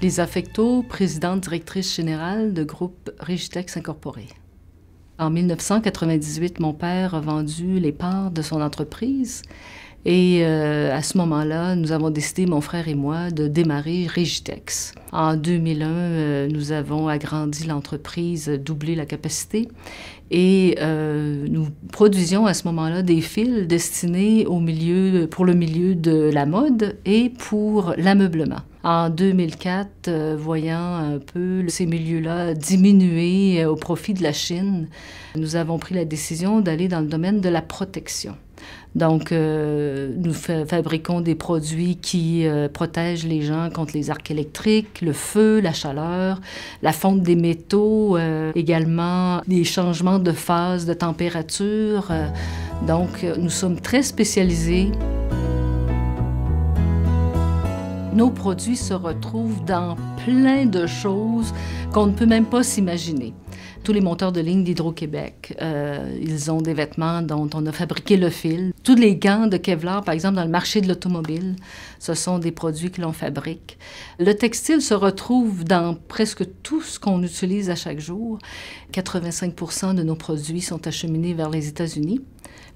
Lisa Fecteau, présidente directrice générale de groupe Régitex Incorporé. En 1998, mon père a vendu les parts de son entreprise et à ce moment-là, nous avons décidé, mon frère et moi, de démarrer Régitex. En 2001, nous avons agrandi l'entreprise, doublé la capacité et nous produisions à ce moment-là des fils destinés pour le milieu de la mode et pour l'ameublement. En 2004, voyant un peu ces milieux-là diminuer au profit de la Chine, nous avons pris la décision d'aller dans le domaine de la protection. Donc, nous fabriquons des produits qui protègent les gens contre les arcs électriques, le feu, la chaleur, la fonte des métaux, également des changements de phase, de température. Donc, nous sommes très spécialisés. Nos produits se retrouvent dans plein de choses qu'on ne peut même pas s'imaginer. Tous les monteurs de ligne d'Hydro-Québec, ils ont des vêtements dont on a fabriqué le fil. Tous les gants de Kevlar, par exemple, dans le marché de l'automobile, ce sont des produits que l'on fabrique. Le textile se retrouve dans presque tout ce qu'on utilise à chaque jour. 85% de nos produits sont acheminés vers les États-Unis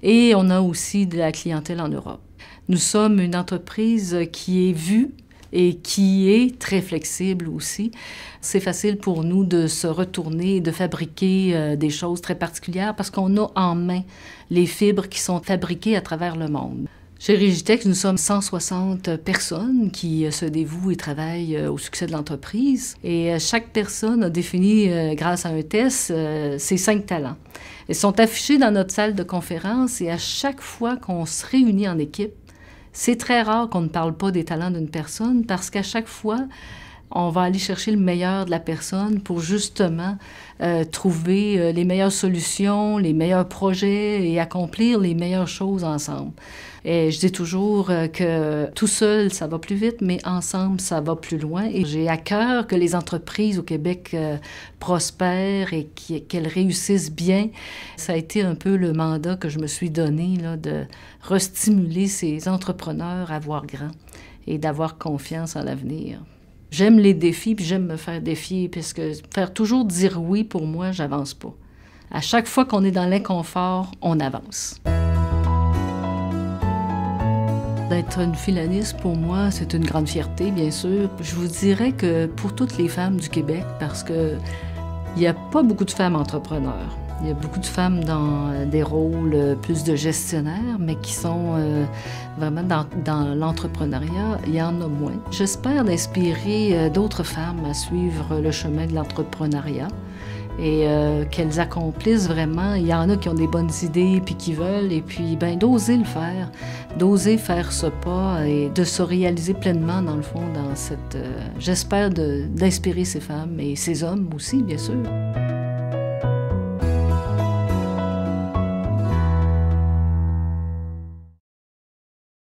et on a aussi de la clientèle en Europe. Nous sommes une entreprise qui est vue et qui est très flexible aussi. C'est facile pour nous de se retourner et de fabriquer des choses très particulières parce qu'on a en main les fibres qui sont fabriquées à travers le monde. Chez Régitex, nous sommes 160 personnes qui se dévouent et travaillent au succès de l'entreprise. Et chaque personne a défini, grâce à un test, ses 5 talents. Ils sont affichés dans notre salle de conférence et à chaque fois qu'on se réunit en équipe, c'est très rare qu'on ne parle pas des talents d'une personne parce qu'à chaque fois, on va aller chercher le meilleur de la personne pour justement trouver les meilleures solutions, les meilleurs projets et accomplir les meilleures choses ensemble. Et je dis toujours que tout seul, ça va plus vite, mais ensemble, ça va plus loin. Et j'ai à cœur que les entreprises au Québec prospèrent et qu'elles réussissent bien. Ça a été un peu le mandat que je me suis donné, là, de restimuler ces entrepreneurs à voir grand et d'avoir confiance en l'avenir. J'aime les défis, puis j'aime me faire défier, parce que faire toujours dire oui, pour moi, j'avance pas. À chaque fois qu'on est dans l'inconfort, on avance. D'être une philaniste, pour moi, c'est une grande fierté, bien sûr. Je vous dirais que pour toutes les femmes du Québec, parce que il n'y a pas beaucoup de femmes entrepreneurs. Il y a beaucoup de femmes dans des rôles plus de gestionnaires, mais qui sont vraiment dans l'entrepreneuriat, il y en a moins. J'espère d'inspirer d'autres femmes à suivre le chemin de l'entrepreneuriat et qu'elles accomplissent vraiment. Il y en a qui ont des bonnes idées puis qui veulent, et puis ben d'oser le faire, d'oser faire ce pas et de se réaliser pleinement, dans le fond, dans cette... j'espère d'inspirer ces femmes et ces hommes aussi, bien sûr.